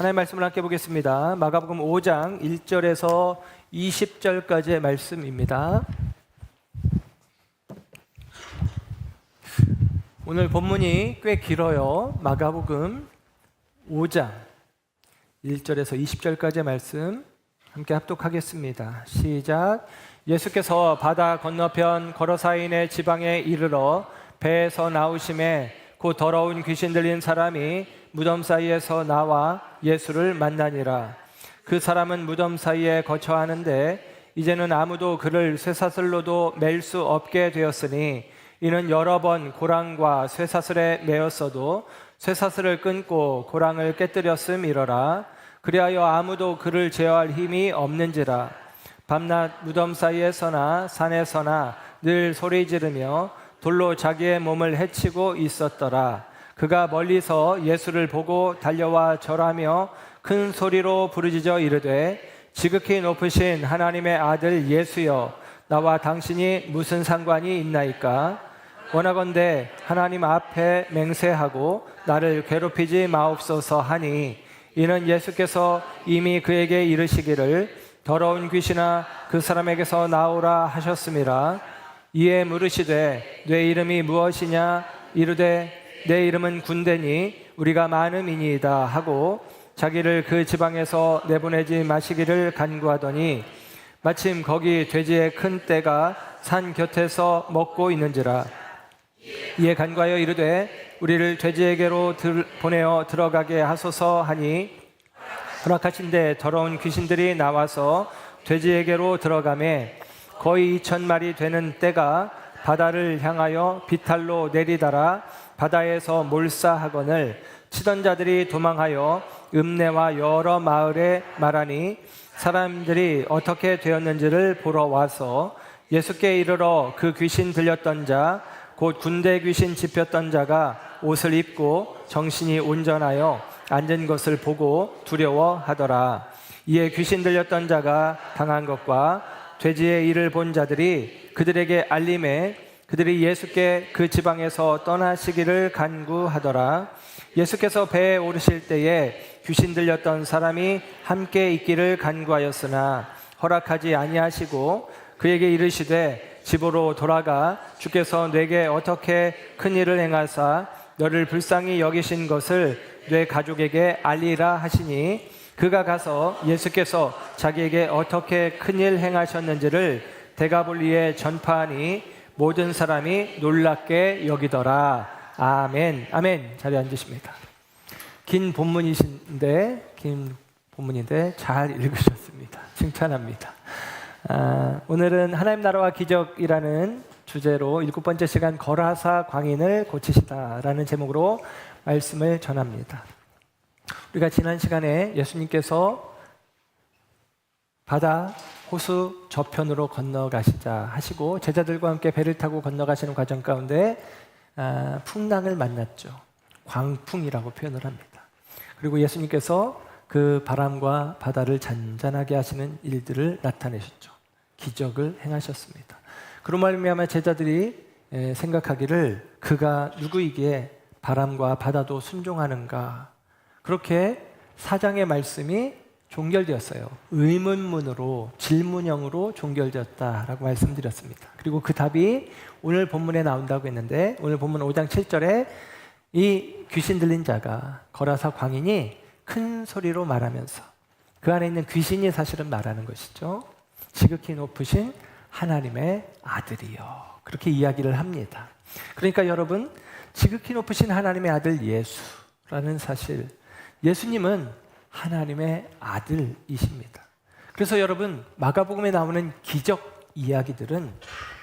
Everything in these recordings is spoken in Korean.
하나님의 말씀을 함께 보겠습니다. 마가복음 5장 1절에서 20절까지의 말씀입니다. 오늘 본문이 꽤 길어요. 마가복음 5장 1절에서 20절까지의 말씀 함께 합독하겠습니다. 시작. 예수께서 바다 건너편 거러사인의 지방에 이르러 배에서 나오심에 곧 더러운 귀신 들린 사람이 무덤 사이에서 나와 예수를 만나니라. 그 사람은 무덤 사이에 거처하는데 이제는 아무도 그를 쇠사슬로도 맬 수 없게 되었으니 이는 여러 번 고랑과 쇠사슬에 매었어도 쇠사슬을 끊고 고랑을 깨뜨렸음이러라. 그리하여 아무도 그를 제어할 힘이 없는지라. 밤낮 무덤 사이에서나 산에서나 늘 소리 지르며 돌로 자기의 몸을 해치고 있었더라. 그가 멀리서 예수를 보고 달려와 절하며 큰 소리로 부르짖어 이르되 지극히 높으신 하나님의 아들 예수여, 나와 당신이 무슨 상관이 있나이까? 원하건대 하나님 앞에 맹세하고 나를 괴롭히지 마옵소서 하니, 이는 예수께서 이미 그에게 이르시기를 더러운 귀신아 그 사람에게서 나오라 하셨음이라. 이에 물으시되 내 이름이 무엇이냐? 이르되 내 이름은 군대니 우리가 많음이니이다 하고 자기를 그 지방에서 내보내지 마시기를 간구하더니 마침 거기 돼지의 큰 떼가 산 곁에서 먹고 있는지라. 이에 간구하여 이르되 우리를 돼지에게로 보내어 들어가게 하소서 하니, 허락하신대 더러운 귀신들이 나와서 돼지에게로 들어가매 거의 2,000마리 되는 떼가 바다를 향하여 비탈로 내리다라 바다에서 몰사하거늘 치던 자들이 도망하여 읍내와 여러 마을에 말하니, 사람들이 어떻게 되었는지를 보러 와서 예수께 이르러 그 귀신 들렸던 자 곧 군대 귀신 집혔던 자가 옷을 입고 정신이 온전하여 앉은 것을 보고 두려워하더라. 이에 귀신 들렸던 자가 당한 것과 돼지의 일을 본 자들이 그들에게 알림해 그들이 예수께 그 지방에서 떠나시기를 간구하더라. 예수께서 배에 오르실 때에 귀신 들렸던 사람이 함께 있기를 간구하였으나 허락하지 아니하시고 그에게 이르시되 집으로 돌아가 주께서 내게 어떻게 큰 일을 행하사 너를 불쌍히 여기신 것을 내 가족에게 알리라 하시니, 그가 가서 예수께서 자기에게 어떻게 큰일 행하셨는지를 데가볼리에 전파하니 모든 사람이 놀랍게 여기더라. 아멘. 아멘. 자리에 앉으십니다. 긴 본문인데 잘 읽으셨습니다. 칭찬합니다. 오늘은 하나님 나라와 기적이라는 주제로 7번째 시간 거라사 광인을 고치시다라는 제목으로 말씀을 전합니다. 우리가 지난 시간에 예수님께서 바다 호수 저편으로 건너가시자 하시고 제자들과 함께 배를 타고 건너가시는 과정 가운데 풍랑을 만났죠. 광풍이라고 표현을 합니다. 그리고 예수님께서 그 바람과 바다를 잔잔하게 하시는 일들을 나타내셨죠. 기적을 행하셨습니다. 그런 말미암아 제자들이 생각하기를 그가 누구이기에 바람과 바다도 순종하는가, 그렇게 사장의 말씀이 종결되었어요. 의문문으로 질문형으로 종결되었다라고 말씀드렸습니다. 그리고 그 답이 오늘 본문에 나온다고 했는데, 오늘 본문 5장 7절에 이 귀신 들린 자가 거라사 광인이 큰 소리로 말하면서 그 안에 있는 귀신이 사실은 말하는 것이죠. 지극히 높으신 하나님의 아들이요, 그렇게 이야기를 합니다. 그러니까 여러분, 지극히 높으신 하나님의 아들 예수라는 사실, 예수님은 하나님의 아들이십니다. 그래서 여러분, 마가복음에 나오는 기적 이야기들은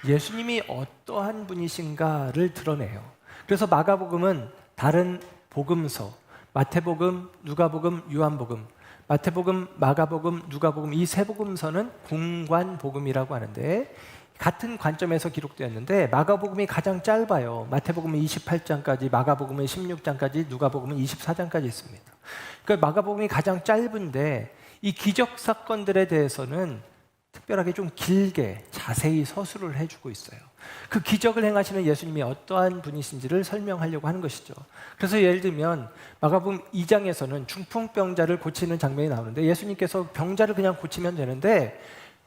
예수님이 어떠한 분이신가를 드러내요. 그래서 마가복음은 다른 복음서, 마태복음, 누가복음, 요한복음, 마태복음, 마가복음, 누가복음, 이 세 복음서는 궁관복음이라고 하는데 같은 관점에서 기록되었는데 마가복음이 가장 짧아요. 마태복음은 28장까지, 마가복음은 16장까지, 누가복음은 24장까지 있습니다. 그러니까 마가복음이 가장 짧은데 이 기적 사건들에 대해서는 특별하게 좀 길게 자세히 서술을 해주고 있어요. 그 기적을 행하시는 예수님이 어떠한 분이신지를 설명하려고 하는 것이죠. 그래서 예를 들면 마가복음 2장에서는 중풍병자를 고치는 장면이 나오는데 예수님께서 병자를 그냥 고치면 되는데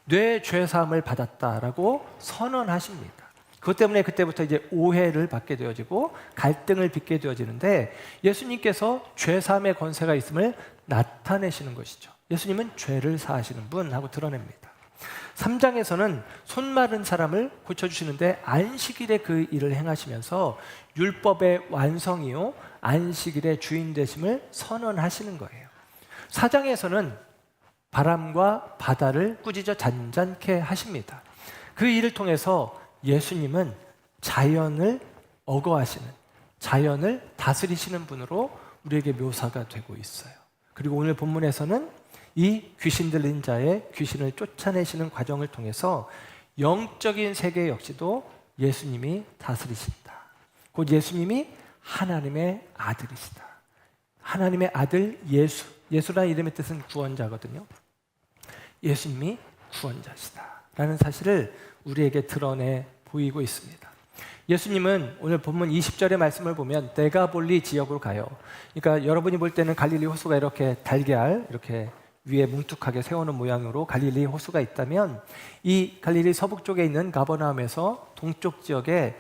뇌 죄사함을 받았다라고 선언하십니다. 그것 때문에 그때부터 이제 오해를 받게 되어지고 갈등을 빚게 되어지는데 예수님께서 죄사함의 권세가 있음을 나타내시는 것이죠. 예수님은 죄를 사하시는 분 하고 드러냅니다. 3장에서는 손 마른 사람을 고쳐주시는데 안식일에 그 일을 행하시면서 율법의 완성이요 안식일의 주인 되심을 선언하시는 거예요. 4장에서는 바람과 바다를 꾸짖어 잔잔케 하십니다. 그 일을 통해서 예수님은 자연을 억어하시는, 자연을 다스리시는 분으로 우리에게 묘사가 되고 있어요. 그리고 오늘 본문에서는 이 귀신 들린 자의 귀신을 쫓아내시는 과정을 통해서 영적인 세계 역시도 예수님이 다스리신다. 곧 예수님이 하나님의 아들이시다. 하나님의 아들 예수, 예수라는 이름의 뜻은 구원자거든요. 예수님이 구원자시다라는 사실을 우리에게 드러내 보이고 있습니다. 예수님은 오늘 본문 20절의 말씀을 보면 데가볼리 지역으로 가요. 그러니까 여러분이 볼 때는 갈릴리 호수가 이렇게 달걀 이렇게 위에 뭉툭하게 세우는 모양으로 갈릴리 호수가 있다면 이 갈릴리 서북 쪽에 있는 가버나움에서 동쪽 지역에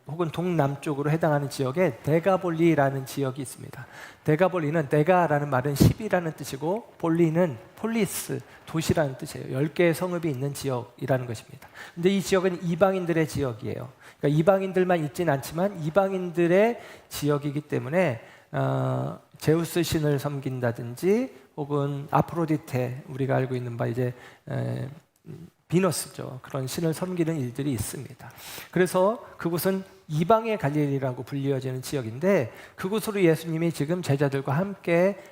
혹은 동남쪽으로 해당하는 지역에 데가볼리라는 지역이 있습니다. 데가볼리는 데가라는 말은 10이라는 뜻이고 볼리는 폴리스, 도시라는 뜻이에요. 10개의 성읍이 있는 지역이라는 것입니다. 근데 이 지역은 이방인들의 지역이에요. 그러니까 이방인들만 있지는 않지만 이방인들의 지역이기 때문에 제우스 신을 섬긴다든지 혹은 아프로디테, 우리가 알고 있는 바 이제 비너스죠. 그런 신을 섬기는 일들이 있습니다. 그래서 그곳은 이방의 갈릴리라고 불리어지는 지역인데 그곳으로 예수님이 지금 제자들과 함께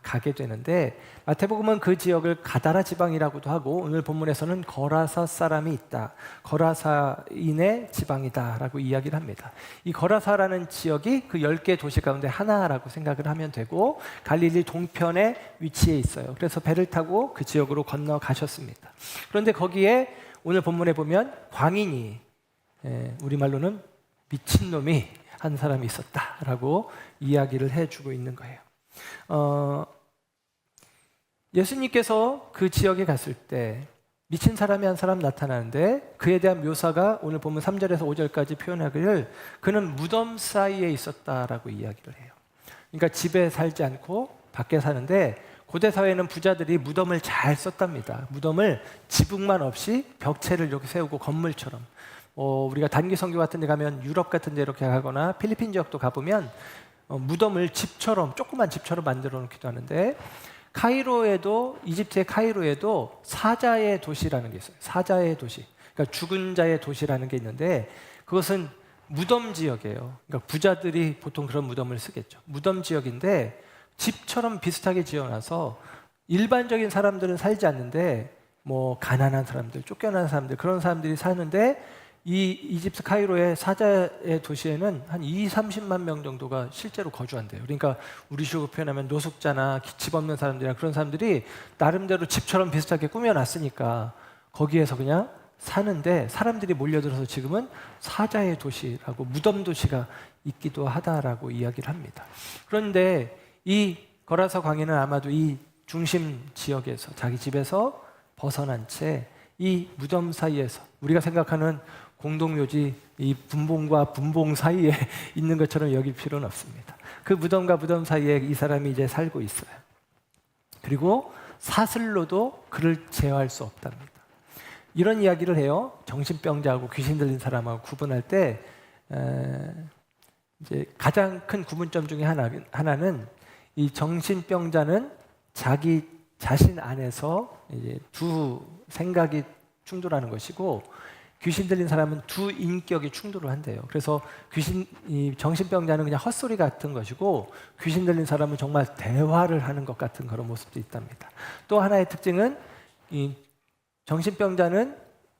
가게 되는데 마태복음은 그 지역을 가다라 지방이라고도 하고 오늘 본문에서는 거라사 사람이 있다. 거라사인의 지방이다라고 이야기를 합니다. 이 거라사라는 지역이 그 10개 도시 가운데 하나라고 생각을 하면 되고 갈릴리 동편에 위치해 있어요. 그래서 배를 타고 그 지역으로 건너가셨습니다. 그런데 거기에 오늘 본문에 보면 광인이 우리말로는 미친놈이 한 사람이 있었다라고 이야기를 해주고 있는 거예요. 예수님께서 그 지역에 갔을 때 미친 사람이 한 사람 나타나는데 그에 대한 묘사가 오늘 보면 3절에서 5절까지 표현하기를 그는 무덤 사이에 있었다라고 이야기를 해요. 그러니까 집에 살지 않고 밖에 사는데 고대 사회는 부자들이 무덤을 잘 썼답니다. 무덤을 지붕만 없이 벽체를 이렇게 세우고 건물처럼 우리가 단기 선교 같은 데 가면 유럽 같은 데 이렇게 가거나 필리핀 지역도 가보면 무덤을 집처럼 조그만 집처럼 만들어 놓기도 하는데 카이로에도 이집트의 카이로에도 사자의 도시라는 게 있어요. 사자의 도시. 그러니까 죽은 자의 도시라는 게 있는데 그것은 무덤 지역이에요. 그러니까 부자들이 보통 그런 무덤을 쓰겠죠. 무덤 지역인데 집처럼 비슷하게 지어놔서 일반적인 사람들은 살지 않는데 뭐 가난한 사람들, 쫓겨난 사람들 그런 사람들이 사는데 이 이집트 카이로의 사자의 도시에는 한 30만 명 정도가 실제로 거주한대요. 그러니까 우리식으로 표현하면 노숙자나 집 없는 사람들이나 그런 사람들이 나름대로 집처럼 비슷하게 꾸며놨으니까 거기에서 그냥 사는데 사람들이 몰려들어서 지금은 사자의 도시라고 무덤 도시가 있기도 하다라고 이야기를 합니다. 그런데 이 거라사 광인은 아마도 이 중심 지역에서 자기 집에서 벗어난 채 이 무덤 사이에서 우리가 생각하는 공동묘지 이 분봉과 분봉 사이에 있는 것처럼 여길 필요는 없습니다. 그 무덤과 무덤 사이에 이 사람이 이제 살고 있어요. 그리고 사슬로도 그를 제어할 수 없답니다. 이런 이야기를 해요. 정신병자하고 귀신 들린 사람하고 구분할 때 이제 가장 큰 구분점 중에 하나는 이 정신병자는 자기 자신 안에서 이제 두 생각이 충돌하는 것이고 귀신 들린 사람은 두 인격이 충돌을 한대요. 그래서 이 정신병자는 그냥 헛소리 같은 것이고 귀신 들린 사람은 정말 대화를 하는 것 같은 그런 모습도 있답니다. 또 하나의 특징은 이 정신병자는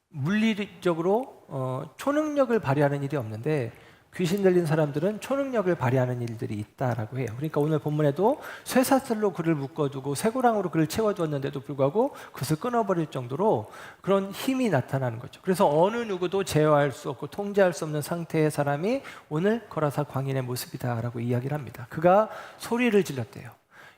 물리적으로 초능력을 발휘하는 일이 없는데 귀신 들린 사람들은 초능력을 발휘하는 일들이 있다라고 해요. 그러니까 오늘 본문에도 쇠사슬로 그를 묶어두고 쇠고랑으로 그를 채워두었는데도 불구하고 그것을 끊어버릴 정도로 그런 힘이 나타나는 거죠. 그래서 어느 누구도 제어할 수 없고 통제할 수 없는 상태의 사람이 오늘 거라사 광인의 모습이다라고 이야기를 합니다. 그가 소리를 질렀대요.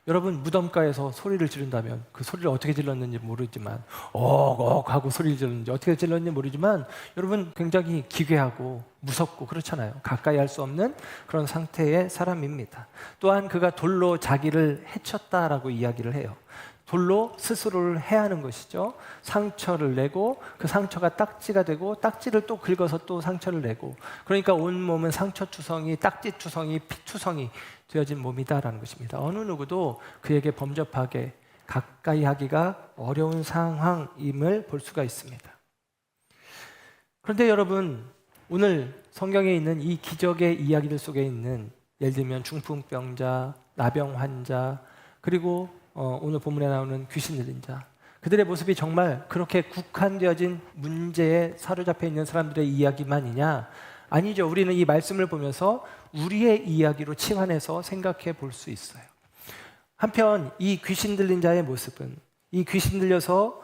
여러분 무덤가에서 소리를 지른다면 그 소리를 어떻게 질렀는지 모르지만 억 하고 소리를 질렀는지 어떻게 질렀는지 모르지만 여러분 굉장히 기괴하고 무섭고 그렇잖아요. 가까이 할 수 없는 그런 상태의 사람입니다. 또한 그가 돌로 자기를 해쳤다라고 이야기를 해요. 돌로 스스로를 해하는 것이죠. 상처를 내고 그 상처가 딱지가 되고 딱지를 또 긁어서 또 상처를 내고 그러니까 온 몸은 상처투성이, 딱지투성이, 피투성이 되어진 몸이다라는 것입니다. 어느 누구도 그에게 범접하게 가까이 하기가 어려운 상황임을 볼 수가 있습니다. 그런데 여러분 오늘 성경에 있는 이 기적의 이야기들 속에 있는 예를 들면 중풍병자, 나병 환자 그리고 오늘 본문에 나오는 귀신 들린 자 그들의 모습이 정말 그렇게 국한되어진 문제에 사로잡혀 있는 사람들의 이야기만이냐? 아니죠. 우리는 이 말씀을 보면서 우리의 이야기로 치환해서 생각해 볼 수 있어요. 한편 이 귀신 들린 자의 모습은 이 귀신 들려서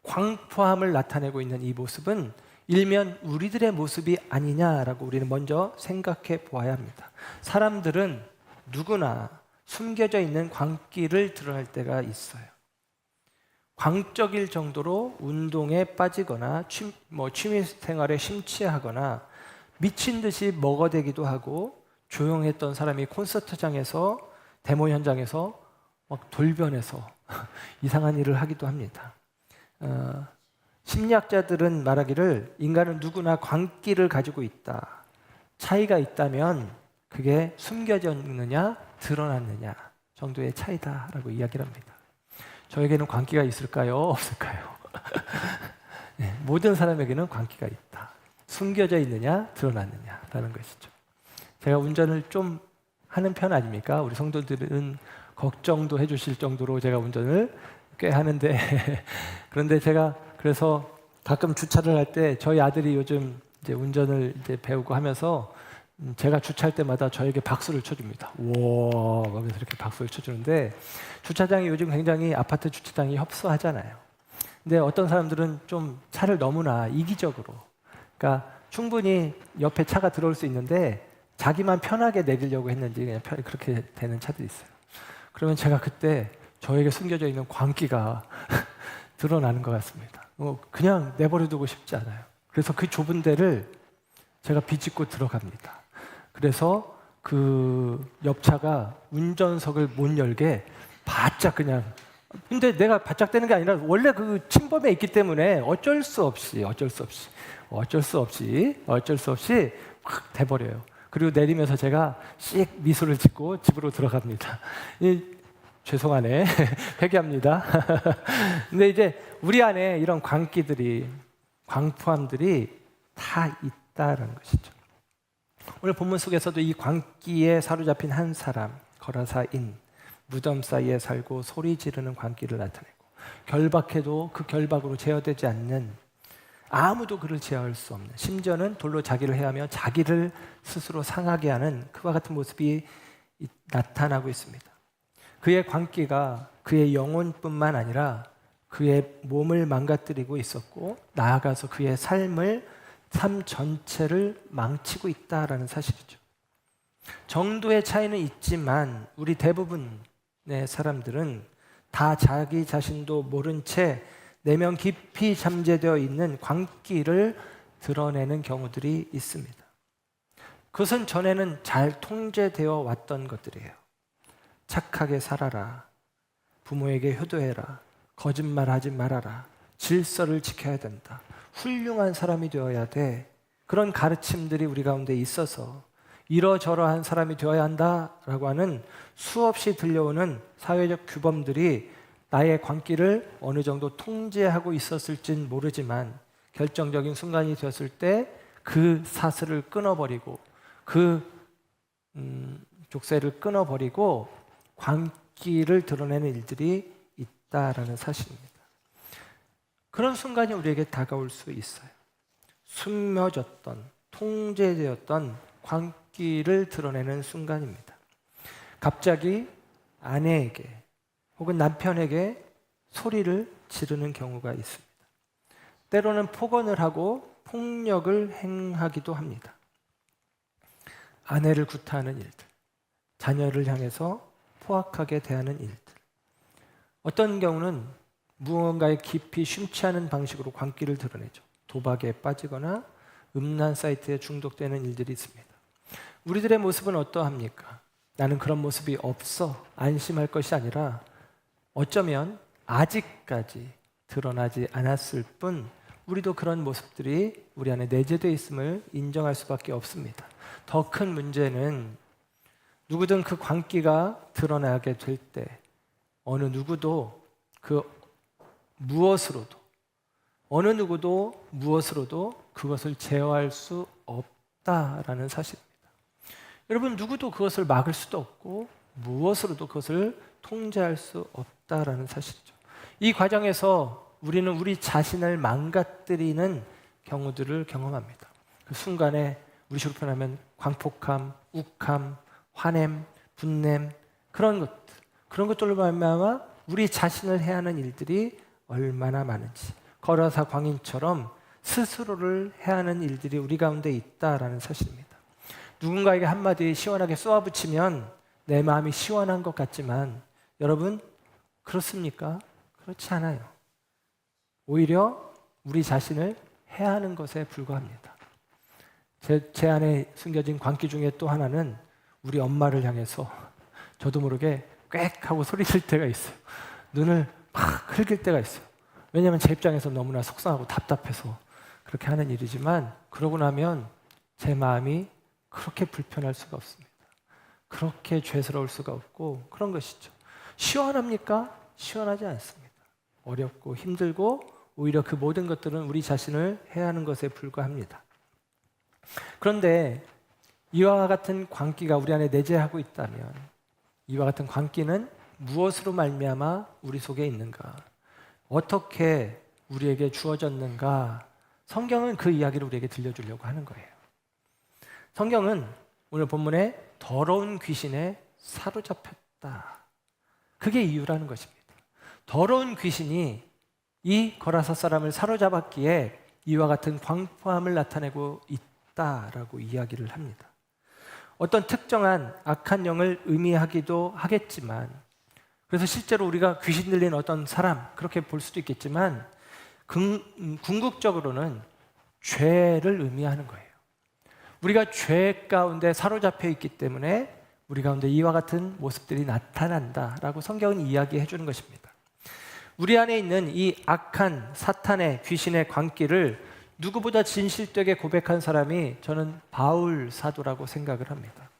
광포함을 나타내고 있는 이 모습은 일면 우리들의 모습이 아니냐라고 우리는 먼저 생각해 보아야 합니다. 사람들은 누구나 숨겨져 있는 광기를 드러낼 때가 있어요. 광적일 정도로 운동에 빠지거나 취미 생활에 심취하거나 미친 듯이 먹어대기도 하고 조용했던 사람이 콘서트장에서 데모 현장에서 막 돌변해서 이상한 일을 하기도 합니다. 심리학자들은 말하기를 인간은 누구나 광기를 가지고 있다. 차이가 있다면 그게 숨겨져 있느냐 드러났느냐 정도의 차이다라고 이야기를 합니다. 저에게는 광기가 있을까요? 없을까요? 네, 모든 사람에게는 광기가 있다. 숨겨져 있느냐 드러났느냐라는 것이죠. 제가 운전을 좀 하는 편 아닙니까? 우리 성도들은 걱정도 해주실 정도로 제가 운전을 꽤 하는데 그런데 제가 그래서 가끔 주차를 할 때 저희 아들이 요즘 이제 운전을 이제 배우고 하면서 제가 주차할 때마다 저에게 박수를 쳐줍니다. 우와 하면서 이렇게 박수를 쳐주는데 주차장이 요즘 굉장히 아파트 주차장이 협소하잖아요. 근데 어떤 사람들은 좀 차를 너무나 이기적으로 그러니까 충분히 옆에 차가 들어올 수 있는데 자기만 편하게 내리려고 했는지 그냥 그렇게 되는 차들이 있어요. 그러면 제가 그때 저에게 숨겨져 있는 광기가 드러나는 것 같습니다. 그냥 내버려두고 싶지 않아요. 그래서 그 좁은 데를 제가 비집고 들어갑니다. 그래서 그 옆차가 운전석을 못 열게 바짝 그냥 근데 내가 바짝 되는 게 아니라 원래 그 침범에 있기 때문에 어쩔 수 없이 확 돼버려요. 그리고 내리면서 제가 씩 미소를 짓고 집으로 들어갑니다. 죄송하네. 회개합니다. 근데 이제 우리 안에 이런 광기들이 광포함들이 다 있다는 것이죠. 오늘 본문 속에서도 이 광기에 사로잡힌 한 사람 거라사인 무덤 사이에 살고 소리 지르는 광기를 나타내고 결박해도 그 결박으로 제어되지 않는 아무도 그를 제어할 수 없는 심지어는 돌로 자기를 해하며 자기를 스스로 상하게 하는 그와 같은 모습이 나타나고 있습니다. 그의 광기가 그의 영혼뿐만 아니라 그의 몸을 망가뜨리고 있었고 나아가서 그의 삶 전체를 망치고 있다라는 사실이죠. 정도의 차이는 있지만 우리 대부분의 사람들은 다 자기 자신도 모른 채 내면 깊이 잠재되어 있는 광기를 드러내는 경우들이 있습니다. 그것은 전에는 잘 통제되어 왔던 것들이에요. 착하게 살아라. 부모에게 효도해라. 거짓말하지 말아라. 질서를 지켜야 된다. 훌륭한 사람이 되어야 돼. 그런 가르침들이 우리 가운데 있어서 이러저러한 사람이 되어야 한다라고 하는 수없이 들려오는 사회적 규범들이 나의 광기를 어느 정도 통제하고 있었을진 모르지만 결정적인 순간이 되었을 때 그 사슬을 끊어버리고 그 족쇄를 끊어버리고 광기를 드러내는 일들이 있다라는 사실입니다. 그런 순간이 우리에게 다가올 수 있어요. 숨겨졌던, 통제되었던 광기를 드러내는 순간입니다. 갑자기 아내에게 혹은 남편에게 소리를 지르는 경우가 있습니다. 때로는 폭언을 하고 폭력을 행하기도 합니다. 아내를 구타하는 일들, 자녀를 향해서 포악하게 대하는 일들, 어떤 경우는 무언가에 깊이 심취 하는 방식으로 광기를 드러내죠. 도박에 빠지거나 음란 사이트에 중독되는 일들이 있습니다. 우리들의 모습은 어떠합니까? 나는 그런 모습이 없어 안심할 것이 아니라 어쩌면 아직까지 드러나지 않았을 뿐 우리도 그런 모습들이 우리 안에 내재되어 있음을 인정할 수밖에 없습니다. 더 큰 문제는 누구든 그 광기가 드러나게 될 때 어느 누구도 어느 누구도 무엇으로도 그것을 제어할 수 없다라는 사실입니다. 여러분, 누구도 그것을 막을 수도 없고 무엇으로도 그것을 통제할 수 없다라는 사실이죠. 이 과정에서 우리는 우리 자신을 망가뜨리는 경우들을 경험합니다. 그 순간에 우리 식으로 표현하면 광폭함, 욱함, 화냄, 분냄, 그런 것들로 말미암아 우리 자신을 해하는 일들이 얼마나 많은지, 거라사 광인처럼 스스로를 해하는 일들이 우리 가운데 있다라는 사실입니다. 누군가에게 한마디 시원하게 쏘아붙이면 내 마음이 시원한 것 같지만 여러분, 그렇습니까? 그렇지 않아요. 오히려 우리 자신을 해하는 것에 불과합니다. 제 안에 숨겨진 광기 중에 또 하나는 우리 엄마를 향해서 저도 모르게 꽥 하고 소리 칠 때가 있어요. 눈을 막 흘길 때가 있어요. 왜냐하면 제 입장에서 너무나 속상하고 답답해서 그렇게 하는 일이지만 그러고 나면 제 마음이 그렇게 불편할 수가 없습니다. 그렇게 죄스러울 수가 없고 그런 것이죠. 시원합니까? 시원하지 않습니다. 어렵고 힘들고 오히려 그 모든 것들은 우리 자신을 해하는 것에 불과합니다. 그런데 이와 같은 광기가 우리 안에 내재하고 있다면 이와 같은 광기는 무엇으로 말미암아 우리 속에 있는가? 어떻게 우리에게 주어졌는가? 성경은 그 이야기를 우리에게 들려주려고 하는 거예요. 성경은 오늘 본문에 더러운 귀신에 사로잡혔다. 그게 이유라는 것입니다. 더러운 귀신이 이 거라사 사람을 사로잡았기에 이와 같은 광포함을 나타내고 있다라고 이야기를 합니다. 어떤 특정한 악한 영을 의미하기도 하겠지만, 그래서 실제로 우리가 귀신 들린 어떤 사람 그렇게 볼 수도 있겠지만 궁극적으로는 죄를 의미하는 거예요. 우리가 죄 가운데 사로잡혀 있기 때문에 우리 가운데 이와 같은 모습들이 나타난다라고 성경은 이야기해 주는 것입니다. 우리 안에 있는 이 악한 사탄의 귀신의 광기를 누구보다 진실되게 고백한 사람이 저는 바울 사도라고 생각을 합니다.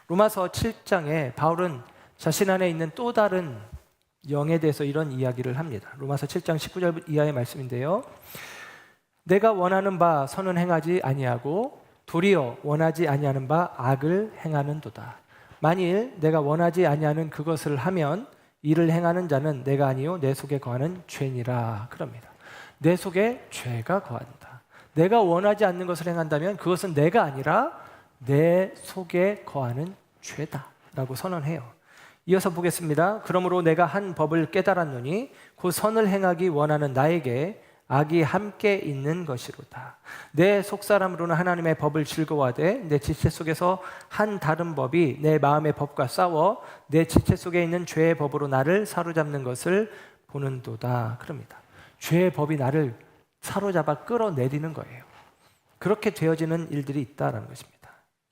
로마서 7장에 바울은 자신 안에 있는 또 다른 영에 대해서 이런 이야기를 합니다. 로마서 7장 19절 이하의 말씀인데요. 내가 원하는 바 선은 행하지 아니하고 도리어 원하지 아니하는 바 악을 행하는도다. 만일 내가 원하지 아니하는 그것을 하면 이를 행하는 자는 내가 아니요 내 속에 거하는 죄니라. 그럽니다. 내 속에 죄가 거한다. 내가 원하지 않는 것을 행한다면 그것은 내가 아니라 내 속에 거하는 죄다 라고 선언해요. 이어서 보겠습니다. 그러므로 내가 한 법을 깨달았노니 그 선을 행하기 원하는 나에게 악이 함께 있는 것이로다. 내 속사람으로는 하나님의 법을 즐거워하되 내 지체 속에서 한 다른 법이 내 마음의 법과 싸워 내 지체 속에 있는 죄의 법으로 나를 사로잡는 것을 보는도다. 그럽니다. 죄의 법이 나를 사로잡아 끌어내리는 거예요. 그렇게 되어지는 일들이 있다는 것입니다.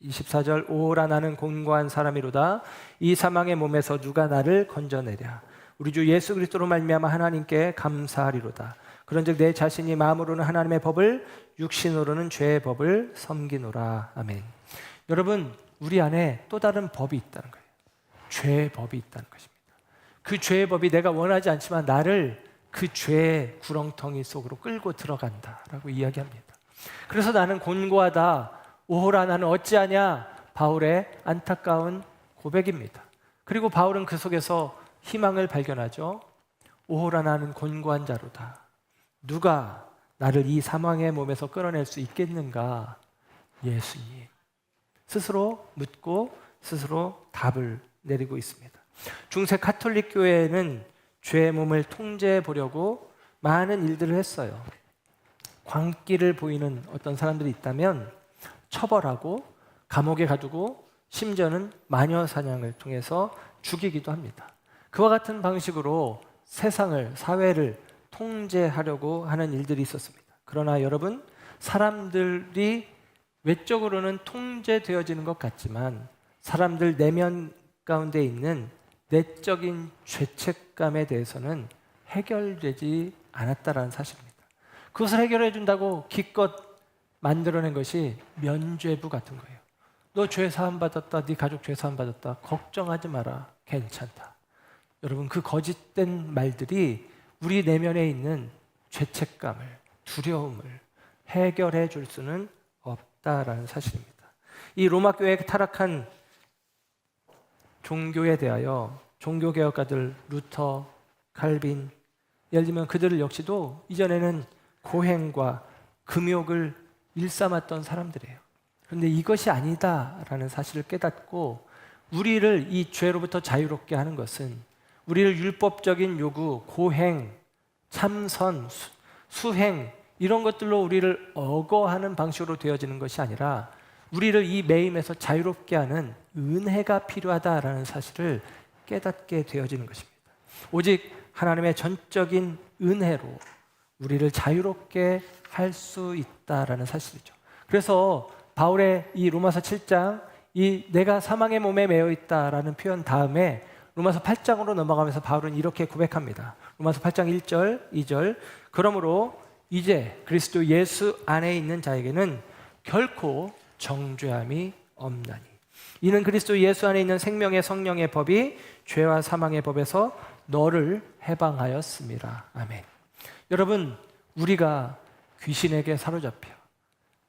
24절 오라 나는 곤고한 사람이로다. 이 사망의 몸에서 누가 나를 건져내랴. 우리 주 예수 그리스도로 말미암아 하나님께 감사하리로다. 그런즉 내 자신이 마음으로는 하나님의 법을 육신으로는 죄의 법을 섬기노라. 아멘. 여러분, 우리 안에 또 다른 법이 있다는 거예요. 죄의 법이 있다는 것입니다. 그 죄의 법이 내가 원하지 않지만 나를 그 죄의 구렁텅이 속으로 끌고 들어간다라고 이야기합니다. 그래서 나는 곤고하다. 오호라 나는 어찌하냐. 바울의 안타까운 고백입니다. 그리고 바울은 그 속에서 희망을 발견하죠. 오호라 나는 곤고한 자로다. 누가 나를 이 사망의 몸에서 끌어낼 수 있겠는가? 예수님. 스스로 묻고 스스로 답을 내리고 있습니다. 중세 가톨릭 교회는 죄의 몸을 통제해 보려고 많은 일들을 했어요. 광기를 보이는 어떤 사람들이 있다면 처벌하고 감옥에 가두고 심지어는 마녀 사냥을 통해서 죽이기도 합니다. 그와 같은 방식으로 세상을, 사회를 통제하려고 하는 일들이 있었습니다. 그러나 여러분, 사람들이 외적으로는 통제되어지는 것 같지만 사람들 내면 가운데 있는 내적인 죄책감에 대해서는 해결되지 않았다라는 사실입니다. 그것을 해결해 준다고 기껏 만들어낸 것이 면죄부 같은 거예요. 너 죄 사함 받았다, 네 가족 죄 사함 받았다, 걱정하지 마라, 괜찮다. 여러분, 그 거짓된 말들이 우리 내면에 있는 죄책감을, 두려움을 해결해 줄 수는 없다라는 사실입니다. 이 로마 교회에 타락한 종교에 대하여 종교개혁가들 루터, 칼빈, 예를 들면 그들 역시도 이전에는 고행과 금욕을 일삼았던 사람들이에요. 그런데 이것이 아니다라는 사실을 깨닫고 우리를 이 죄로부터 자유롭게 하는 것은 우리를 율법적인 요구, 고행, 참선, 수행 이런 것들로 우리를 억어하는 방식으로 되어지는 것이 아니라 우리를 이 매임에서 자유롭게 하는 은혜가 필요하다라는 사실을 깨닫게 되어지는 것입니다. 오직 하나님의 전적인 은혜로 우리를 자유롭게 할 수 있다라는 사실이죠. 그래서 바울의 이 로마서 7장 이 내가 사망의 몸에 매여 있다라는 표현 다음에 로마서 8장으로 넘어가면서 바울은 이렇게 고백합니다. 로마서 8장 1절, 2절. 그러므로 이제 그리스도 예수 안에 있는 자에게는 결코 정죄함이 없나니 이는 그리스도 예수 안에 있는 생명의 성령의 법이 죄와 사망의 법에서 너를 해방하였습니다. 아멘. 여러분, 우리가 귀신에게 사로잡혀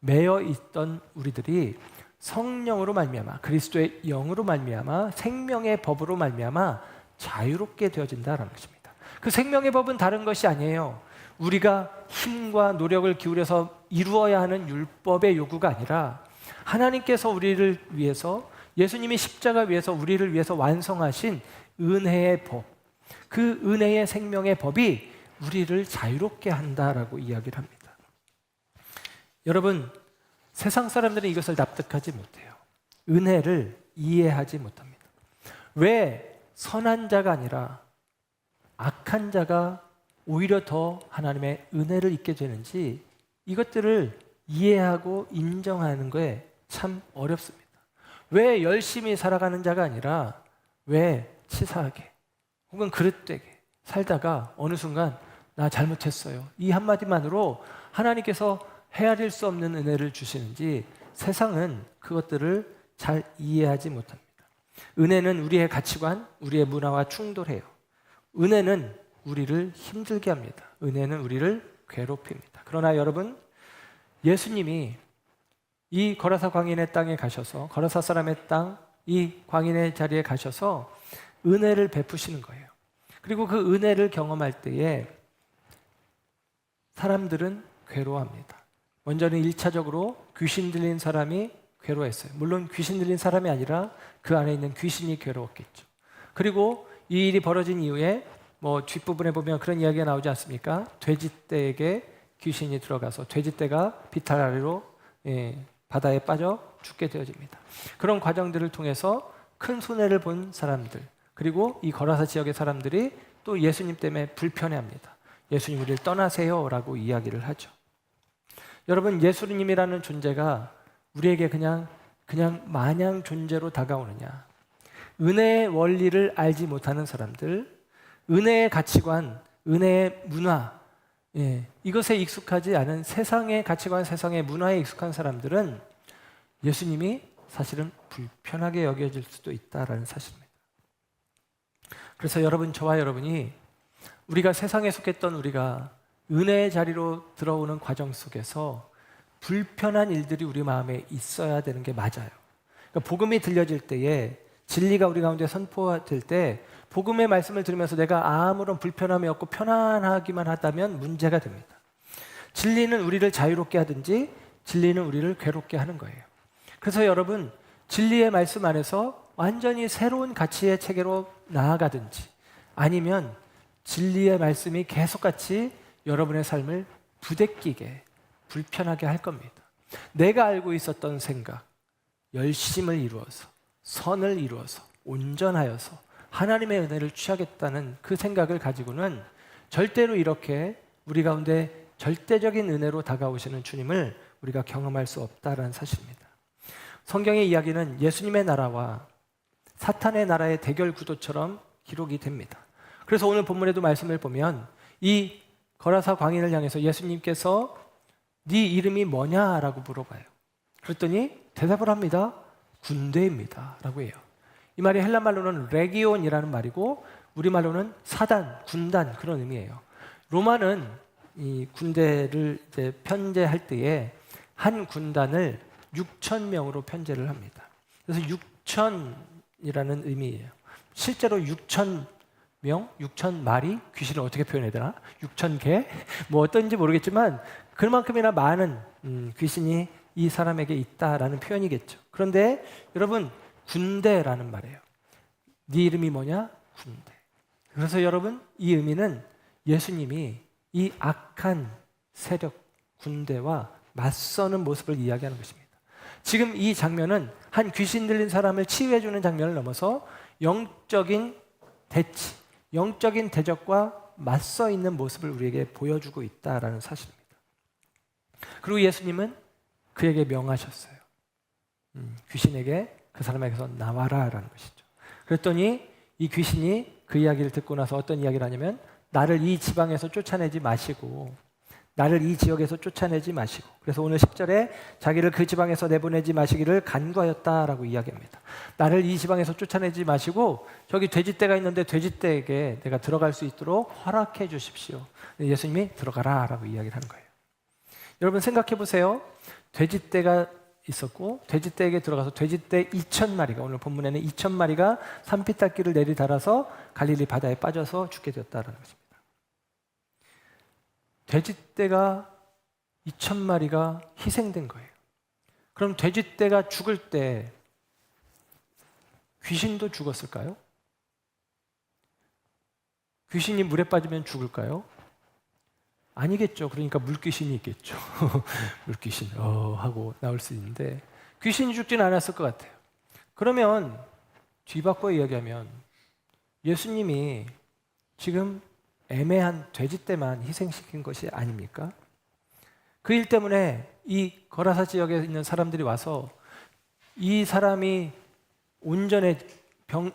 매여 있던 우리들이 성령으로 말미암아 그리스도의 영으로 말미암아 생명의 법으로 말미암아 자유롭게 되어진다라는 것입니다. 그 생명의 법은 다른 것이 아니에요. 우리가 힘과 노력을 기울여서 이루어야 하는 율법의 요구가 아니라 하나님께서 우리를 위해서 예수님이 십자가 위에서 우리를 위해서 완성하신 은혜의 법, 그 은혜의 생명의 법이 우리를 자유롭게 한다라고 이야기를 합니다. 여러분, 세상 사람들은 이것을 납득하지 못해요. 은혜를 이해하지 못합니다. 왜 선한 자가 아니라 악한 자가 오히려 더 하나님의 은혜를 잊게 되는지 이것들을 이해하고 인정하는 거에 참 어렵습니다. 왜 열심히 살아가는 자가 아니라 왜 치사하게 혹은 그릇되게 살다가 어느 순간 나 잘못했어요. 이 한마디만으로 하나님께서 헤아릴 수 없는 은혜를 주시는지 세상은 그것들을 잘 이해하지 못합니다. 은혜는 우리의 가치관, 우리의 문화와 충돌해요. 은혜는 우리를 힘들게 합니다. 은혜는 우리를 괴롭힙니다. 그러나 여러분, 예수님이 이 거라사 광인의 땅에 가셔서 거라사 사람의 땅, 이 광인의 자리에 가셔서 은혜를 베푸시는 거예요. 그리고 그 은혜를 경험할 때에 사람들은 괴로워합니다. 먼저는 1차적으로 귀신 들린 사람이 괴로워했어요. 물론 귀신 들린 사람이 아니라 그 안에 있는 귀신이 괴로웠겠죠. 그리고 이 일이 벌어진 이후에 뒷부분에 보면 그런 이야기가 나오지 않습니까? 돼지떼에게 귀신이 들어가서 돼지떼가 비탈 아래로 바다에 빠져 죽게 되어집니다. 그런 과정들을 통해서 큰 손해를 본 사람들, 그리고 이 거라사 지역의 사람들이 또 예수님 때문에 불편해합니다. 예수님 우리를 떠나세요라고 이야기를 하죠. 여러분, 예수님이라는 존재가 우리에게 그냥 마냥 존재로 다가오느냐? 은혜의 원리를 알지 못하는 사람들, 은혜의 가치관, 은혜의 문화, 이것에 익숙하지 않은 세상의 가치관, 세상의 문화에 익숙한 사람들은 예수님이 사실은 불편하게 여겨질 수도 있다라는 사실입니다. 그래서 여러분, 저와 여러분이 우리가 세상에 속했던 우리가 은혜의 자리로 들어오는 과정 속에서 불편한 일들이 우리 마음에 있어야 되는 게 맞아요. 그러니까 복음이 들려질 때에 진리가 우리 가운데 선포될 때 복음의 말씀을 들으면서 내가 아무런 불편함이 없고 편안하기만 하다면 문제가 됩니다. 진리는 우리를 자유롭게 하든지 진리는 우리를 괴롭게 하는 거예요. 그래서 여러분, 진리의 말씀 안에서 완전히 새로운 가치의 체계로 나아가든지 아니면 진리의 말씀이 계속같이 여러분의 삶을 부대끼게 불편하게 할 겁니다. 내가 알고 있었던 생각, 열심을 이루어서 선을 이루어서 온전하여서 하나님의 은혜를 취하겠다는 그 생각을 가지고는 절대로 이렇게 우리 가운데 절대적인 은혜로 다가오시는 주님을 우리가 경험할 수 없다라는 사실입니다. 성경의 이야기는 예수님의 나라와 사탄의 나라의 대결 구도처럼 기록이 됩니다. 그래서 오늘 본문에도 말씀을 보면 이 거라사 광인을 향해서 예수님께서 네 이름이 뭐냐라고 물어봐요. 그랬더니 대답을 합니다. 군대입니다 라고 해요. 이 말이 헬라 말로는 레기온이라는 말이고 우리말로는 사단, 군단 그런 의미예요. 로마는 이 군대를 이제 편제할 때에 한 군단을 6,000명으로 편제를 합니다. 그래서 6,000이라는 의미예요. 실제로 6,000명, 6,000마리, 귀신을 어떻게 표현해야 되나? 6,000개? 뭐 어떤지 모르겠지만 그만큼이나 많은 귀신이 이 사람에게 있다라는 표현이겠죠. 그런데 여러분, 군대라는 말이에요. 네 이름이 뭐냐? 군대. 그래서 여러분, 이 의미는 예수님이 이 악한 세력, 군대와 맞서는 모습을 이야기하는 것입니다. 지금 이 장면은 한 귀신 들린 사람을 치유해주는 장면을 넘어서 영적인 대치, 영적인 대적과 맞서 있는 모습을 우리에게 보여주고 있다라는 사실입니다. 그리고 예수님은 그에게 명하셨어요. 귀신에게 그 사람에게서 나와라라는 것이죠. 그랬더니 이 귀신이 그 이야기를 듣고 나서 어떤 이야기를 하냐면 나를 이 지방에서 쫓아내지 마시고 나를 이 지역에서 쫓아내지 마시고 그래서 오늘 10절에 자기를 그 지방에서 내보내지 마시기를 간구하였다라고 이야기합니다. 나를 이 지방에서 쫓아내지 마시고 저기 돼지떼가 있는데 돼지떼에게 내가 들어갈 수 있도록 허락해 주십시오. 예수님이 들어가라 라고 이야기를 하는 거예요. 여러분 생각해 보세요. 돼지떼가 있었고 돼지떼에게 들어가서 돼지떼 2,000마리가 오늘 본문에는 2,000마리가 산피탈길을 내리달아서 갈릴리 바다에 빠져서 죽게 되었다는 것입니다. 돼지떼가 2,000마리가 희생된 거예요. 그럼 돼지떼가 죽을 때 귀신도 죽었을까요? 귀신이 물에 빠지면 죽을까요? 아니겠죠. 그러니까 물귀신이 있겠죠. 물귀신 하고 나올 수 있는데 귀신이 죽지는 않았을 것 같아요. 그러면 뒤바꿔 이야기하면 예수님이 지금 애매한 돼지떼만 희생시킨 것이 아닙니까? 그 일 때문에 이 거라사 지역에 있는 사람들이 와서 이 사람이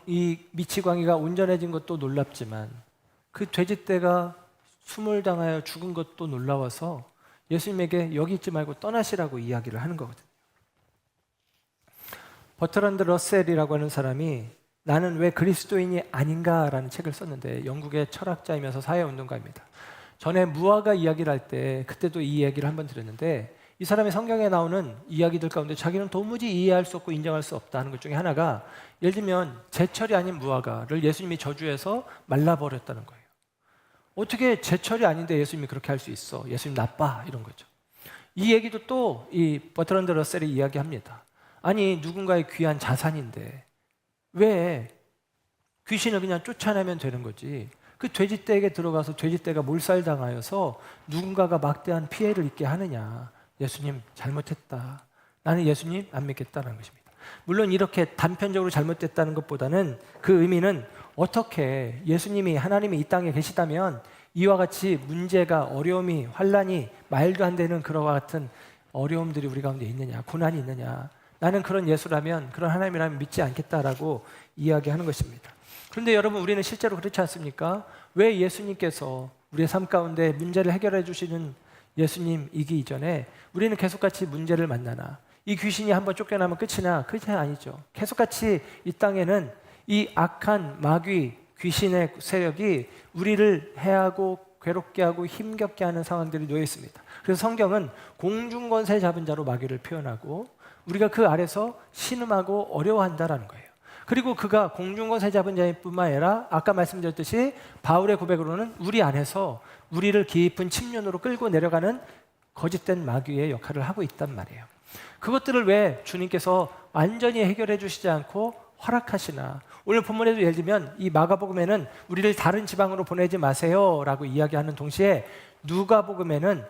이 미치광이가 온전해진 것도 놀랍지만 그 돼지떼가 숨을 당하여 죽은 것도 놀라워서 예수님에게 여기 있지 말고 떠나시라고 이야기를 하는 거거든요. 버트런드 러셀이라고 하는 사람이 나는 왜 그리스도인이 아닌가라는 책을 썼는데 영국의 철학자이면서 사회운동가입니다. 전에 무화과 이야기를 할 때 그때도 이 이야기를 한번 드렸는데 이 사람이 성경에 나오는 이야기들 가운데 자기는 도무지 이해할 수 없고 인정할 수 없다는 것 중에 하나가 예를 들면 제철이 아닌 무화과를 예수님이 저주해서 말라버렸다는 거예요. 어떻게 제철이 아닌데 예수님이 그렇게 할 수 있어? 예수님 나빠 이런 거죠. 이 얘기도 또 이 버트런드 러셀이 이야기합니다. 아니 누군가의 귀한 자산인데 왜 귀신을 그냥 쫓아내면 되는 거지? 그 돼지떼에게 들어가서 돼지떼가 몰살당하여서 누군가가 막대한 피해를 입게 하느냐? 예수님 잘못했다. 나는 예수님 안 믿겠다는 것입니다. 물론 이렇게 단편적으로 잘못됐다는 것보다는 그 의미는 어떻게 예수님이 하나님이 이 땅에 계시다면 이와 같이 문제가 어려움이 환난이 말도 안 되는 그와 같은 어려움들이 우리 가운데 있느냐 고난이 있느냐 나는 그런 예수라면 그런 하나님이라면 믿지 않겠다라고 이야기하는 것입니다. 그런데 여러분 우리는 실제로 그렇지 않습니까? 왜 예수님께서 우리의 삶 가운데 문제를 해결해 주시는 예수님이기 이전에 우리는 계속같이 문제를 만나나 이 귀신이 한번 쫓겨나면 끝이나 그게 아니죠. 계속같이 이 땅에는 이 악한 마귀 귀신의 세력이 우리를 해하고 괴롭게 하고 힘겹게 하는 상황들이 놓여 있습니다. 그래서 성경은 공중권세 잡은 자로 마귀를 표현하고 우리가 그 아래서 신음하고 어려워한다라는 거예요. 그리고 그가 공중권세 잡은 자일 뿐만 아니라 아까 말씀드렸듯이 바울의 고백으로는 우리 안에서 우리를 깊은 침륜으로 끌고 내려가는 거짓된 마귀의 역할을 하고 있단 말이에요. 그것들을 왜 주님께서 완전히 해결해 주시지 않고 허락하시나? 오늘 본문에도 예를 들면 이 마가복음에는 우리를 다른 지방으로 보내지 마세요라고 이야기하는 동시에 누가복음에는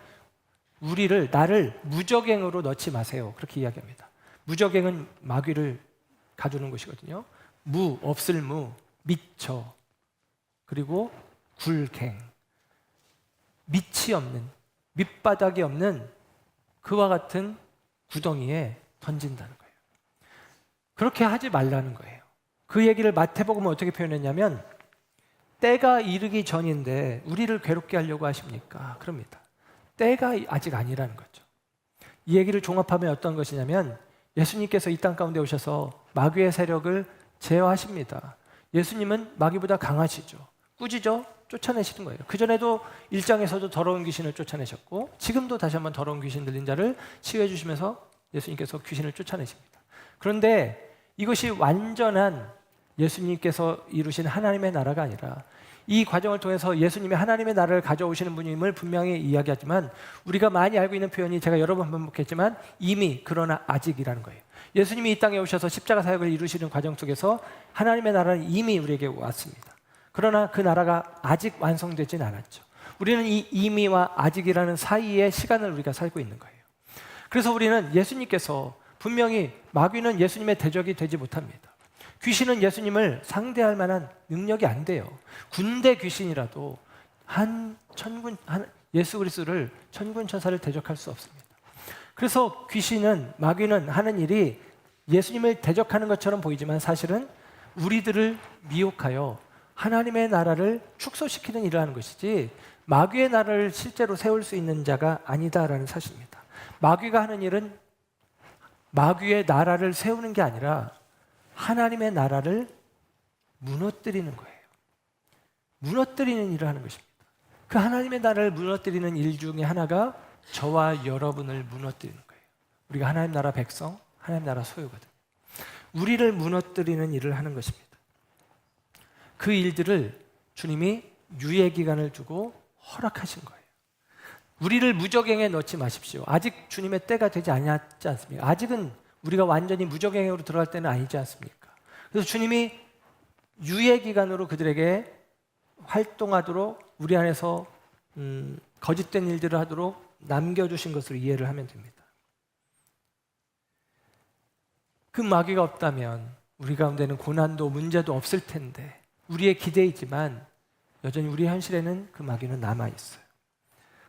나를 무적행으로 넣지 마세요. 그렇게 이야기합니다. 무적행은 마귀를 가두는 것이거든요. 없을 무, 미처, 그리고 굴갱, 밑이 없는, 밑바닥이 없는 그와 같은 구덩이에 던진다는 거예요. 그렇게 하지 말라는 거예요. 그 얘기를 마태복음은 어떻게 표현했냐면 때가 이르기 전인데 우리를 괴롭게 하려고 하십니까? 그럽니다. 때가 아직 아니라는 거죠. 이 얘기를 종합하면 어떤 것이냐면 예수님께서 이 땅 가운데 오셔서 마귀의 세력을 제어하십니다. 예수님은 마귀보다 강하시죠. 꾸짖어 쫓아내시는 거예요. 그전에도 1장에서도 더러운 귀신을 쫓아내셨고 지금도 다시 한번 더러운 귀신 들린 자를 치유해 주시면서 예수님께서 귀신을 쫓아내십니다. 그런데 이것이 완전한 예수님께서 이루신 하나님의 나라가 아니라 이 과정을 통해서 예수님이 하나님의 나라를 가져오시는 분임을 분명히 이야기하지만 우리가 많이 알고 있는 표현이 제가 여러 번 반복했지만 이미 그러나 아직이라는 거예요. 예수님이 이 땅에 오셔서 십자가 사역을 이루시는 과정 속에서 하나님의 나라는 이미 우리에게 왔습니다. 그러나 그 나라가 아직 완성되진 않았죠. 우리는 이 이미와 아직이라는 사이의 시간을 우리가 살고 있는 거예요. 그래서 우리는 예수님께서 분명히 마귀는 예수님의 대적이 되지 못합니다. 귀신은 예수님을 상대할 만한 능력이 안 돼요. 군대 귀신이라도 예수 그리스도를 천군 천사를 대적할 수 없습니다. 그래서 마귀는 하는 일이 예수님을 대적하는 것처럼 보이지만 사실은 우리들을 미혹하여 하나님의 나라를 축소시키는 일을 하는 것이지 마귀의 나라를 실제로 세울 수 있는 자가 아니다라는 사실입니다. 마귀가 하는 일은 마귀의 나라를 세우는 게 아니라 하나님의 나라를 무너뜨리는 거예요. 무너뜨리는 일을 하는 것입니다. 그 하나님의 나라를 무너뜨리는 일 중에 하나가 저와 여러분을 무너뜨리는 거예요. 우리가 하나님 나라 백성, 하나님 나라 소유거든요. 우리를 무너뜨리는 일을 하는 것입니다. 그 일들을 주님이 유예 기간을 두고 허락하신 거예요. 우리를 무적행에 넣지 마십시오. 아직 주님의 때가 되지 않았지 않습니까? 아직은 우리가 완전히 무적행으로 들어갈 때는 아니지 않습니까? 그래서 주님이 유예 기간으로 그들에게 활동하도록 우리 안에서 거짓된 일들을 하도록 남겨주신 것을 이해를 하면 됩니다. 그 마귀가 없다면 우리 가운데는 고난도 문제도 없을 텐데 우리의 기대이지만 여전히 우리 현실에는 그 마귀는 남아있어요.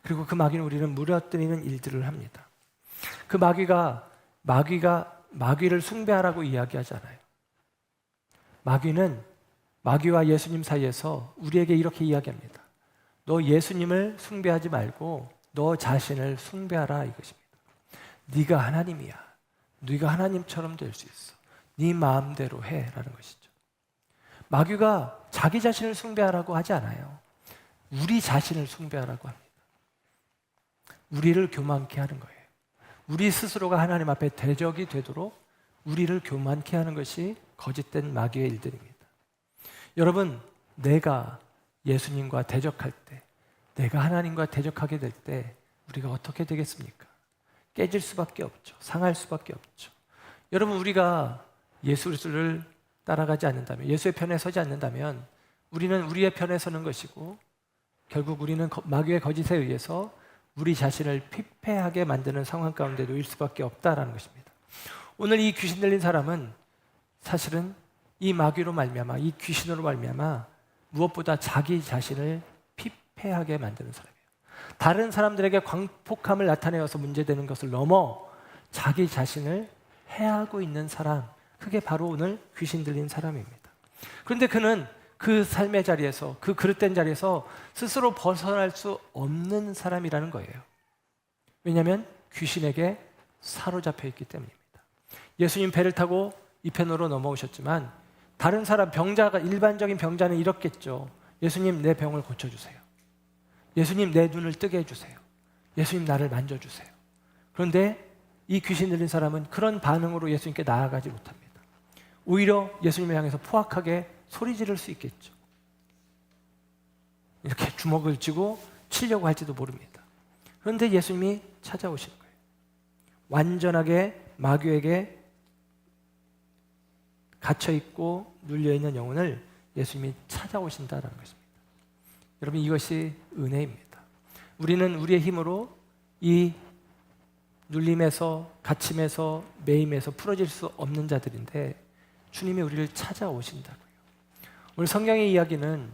그리고 그 마귀는 우리를 무너뜨리는 일들을 합니다. 그 마귀를 숭배하라고 이야기하잖아요. 마귀와 예수님 사이에서 우리에게 이렇게 이야기합니다. 너 예수님을 숭배하지 말고 너 자신을 숭배하라 이것입니다. 네가 하나님이야. 네가 하나님처럼 될 수 있어. 네 마음대로 해라는 것이죠. 마귀가 자기 자신을 숭배하라고 하지 않아요. 우리 자신을 숭배하라고 합니다. 우리를 교만케 하는 거예요. 우리 스스로가 하나님 앞에 대적이 되도록 우리를 교만케 하는 것이 거짓된 마귀의 일들입니다. 여러분, 내가 예수님과 대적할 때, 내가 하나님과 대적하게 될 때 우리가 어떻게 되겠습니까? 깨질 수밖에 없죠. 상할 수밖에 없죠. 여러분, 우리가 예수 그리스도를 따라가지 않는다면, 예수의 편에 서지 않는다면 우리는 우리의 편에 서는 것이고 결국 우리는 마귀의 거짓에 의해서 우리 자신을 피폐하게 만드는 상황 가운데 놓일 수밖에 없다라는 것입니다. 오늘 이 귀신 들린 사람은 사실은 이 마귀로 말미암아, 이 귀신으로 말미암아 무엇보다 자기 자신을 피폐하게 만드는 사람이에요. 다른 사람들에게 광폭함을 나타내어서 문제되는 것을 넘어 자기 자신을 해하고 있는 사람, 그게 바로 오늘 귀신 들린 사람입니다. 그런데 그는 그 삶의 자리에서, 그 그릇된 자리에서 스스로 벗어날 수 없는 사람이라는 거예요. 왜냐하면 귀신에게 사로잡혀 있기 때문입니다. 예수님 배를 타고 이편으로 넘어오셨지만 다른 사람, 일반적인 병자는 이렇겠죠. 예수님, 내 병을 고쳐주세요. 예수님, 내 눈을 뜨게 해주세요. 예수님, 나를 만져주세요. 그런데 이 귀신 들린 사람은 그런 반응으로 예수님께 나아가지 못합니다. 오히려 예수님을 향해서 포악하게 소리 지를 수 있겠죠. 이렇게 주먹을 쥐고 치려고 할지도 모릅니다. 그런데 예수님이 찾아오신 거예요. 완전하게 마귀에게 갇혀있고 눌려있는 영혼을 예수님이 찾아오신다라는 것입니다. 여러분, 이것이 은혜입니다. 우리는 우리의 힘으로 이 눌림에서, 갇힘에서, 매임에서 풀어질 수 없는 자들인데 주님이 우리를 찾아오신다고요. 오늘 성경의 이야기는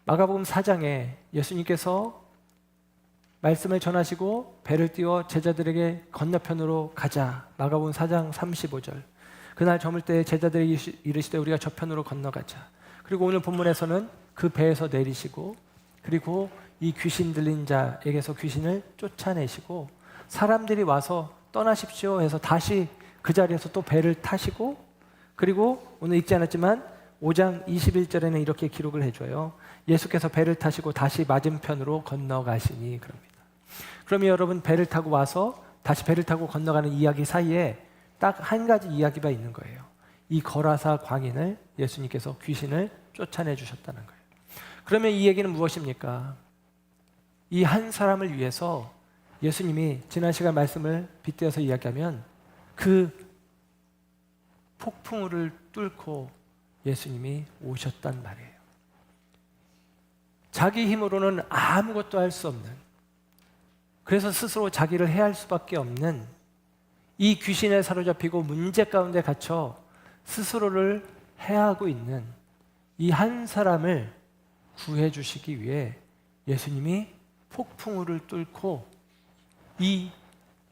마가복음 4장에 예수님께서 말씀을 전하시고 배를 띄워 제자들에게 건너편으로 가자. 마가복음 4장 35절. 그날 저물 때 제자들이 이르시되 우리가 저편으로 건너가자. 그리고 오늘 본문에서는 그 배에서 내리시고 그리고 이 귀신 들린 자에게서 귀신을 쫓아내시고 사람들이 와서 떠나십시오 해서 다시 그 자리에서 또 배를 타시고 그리고 오늘 읽지 않았지만 5장 21절에는 이렇게 기록을 해줘요. 예수께서 배를 타시고 다시 맞은편으로 건너가시니 그럽니다. 그러면 여러분, 배를 타고 와서 다시 배를 타고 건너가는 이야기 사이에 딱 한 가지 이야기가 있는 거예요. 이 거라사 광인을 예수님께서 귀신을 쫓아내 주셨다는 거예요. 그러면 이 얘기는 무엇입니까? 이 한 사람을 위해서 예수님이 지난 시간 말씀을 빗대어서 이야기하면 그 폭풍우를 뚫고 예수님이 오셨단 말이에요. 자기 힘으로는 아무것도 할 수 없는, 그래서 스스로 자기를 해할 수밖에 없는 이 귀신에 사로잡히고 문제 가운데 갇혀 스스로를 해하고 있는 이 한 사람을 구해 주시기 위해 예수님이 폭풍우를 뚫고 이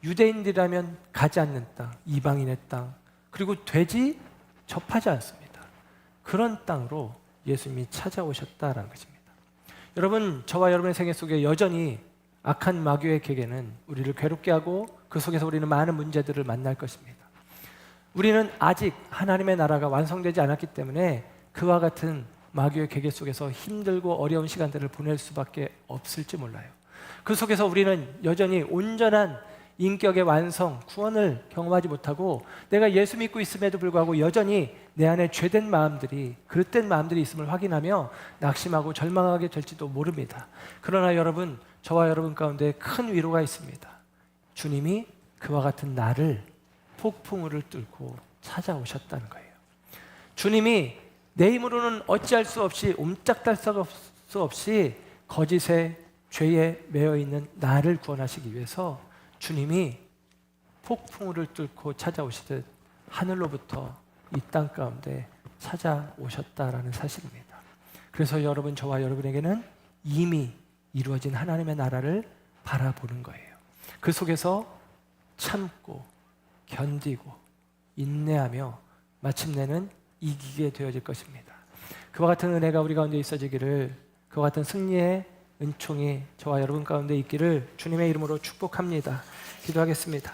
유대인들이라면 가지 않는 땅, 이방인의 땅, 그리고 되지 접하지 않습니다. 그런 땅으로 예수님이 찾아오셨다라는 것입니다. 여러분, 저와 여러분의 생애 속에 여전히 악한 마귀의 계계는 우리를 괴롭게 하고 그 속에서 우리는 많은 문제들을 만날 것입니다. 우리는 아직 하나님의 나라가 완성되지 않았기 때문에 그와 같은 마귀의 계계 속에서 힘들고 어려운 시간들을 보낼 수밖에 없을지 몰라요. 그 속에서 우리는 여전히 온전한 인격의 완성, 구원을 경험하지 못하고 내가 예수 믿고 있음에도 불구하고 여전히 내 안에 죄된 마음들이, 그릇된 마음들이 있음을 확인하며 낙심하고 절망하게 될지도 모릅니다. 그러나 여러분, 저와 여러분 가운데 큰 위로가 있습니다. 주님이 그와 같은 나를 폭풍우를 뚫고 찾아오셨다는 거예요. 주님이 내 힘으로는 어찌할 수 없이, 옴짝달 수 없이 거짓에, 죄에 매여 있는 나를 구원하시기 위해서 주님이 폭풍우를 뚫고 찾아오시듯 하늘로부터 이 땅 가운데 찾아오셨다라는 사실입니다. 그래서 여러분, 저와 여러분에게는 이미 이루어진 하나님의 나라를 바라보는 거예요. 그 속에서 참고 견디고 인내하며 마침내는 이기게 되어질 것입니다. 그와 같은 은혜가 우리 가운데 있어지기를, 그와 같은 승리의 은총이 저와 여러분 가운데 있기를 주님의 이름으로 축복합니다. 기도하겠습니다.